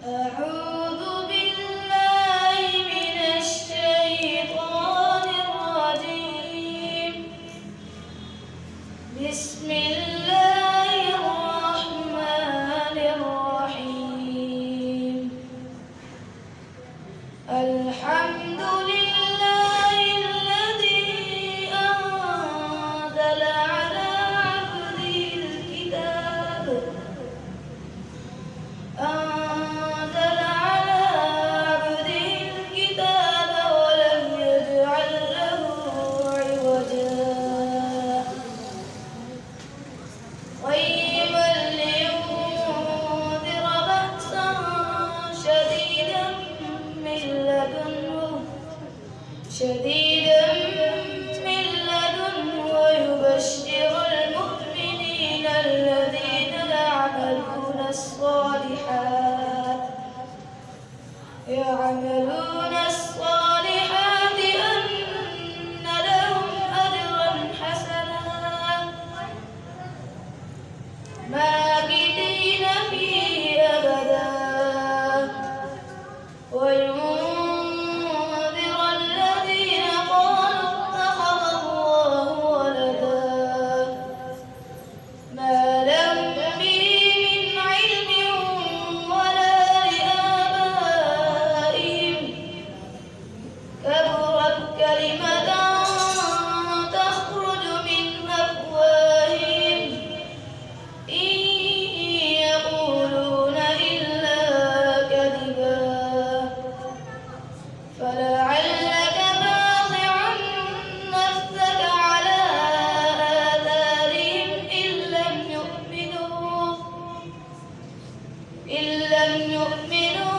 أعوذ بالله من الشيطان الرجيم. بسم الله الرحمن الرحيم. الحمد لله الذي أنزل على عبده الكتاب ولم يجعل له عوجا قيما لينذر بأسا شديدا من لدنه ويبشر المؤمنين الذين يعملون الصالحات أن لهم أجرا حسنا ماكثين فيه أبدا وينذر الذين قالوا اتخذ الله ولدا ما لهم به من علم ولا لآبائهم كبرت كلمة تخرج من أفواههم إن يقولون إلا كذبا فلعلك باخع نفسك على آثارهم إن لم يؤمنوا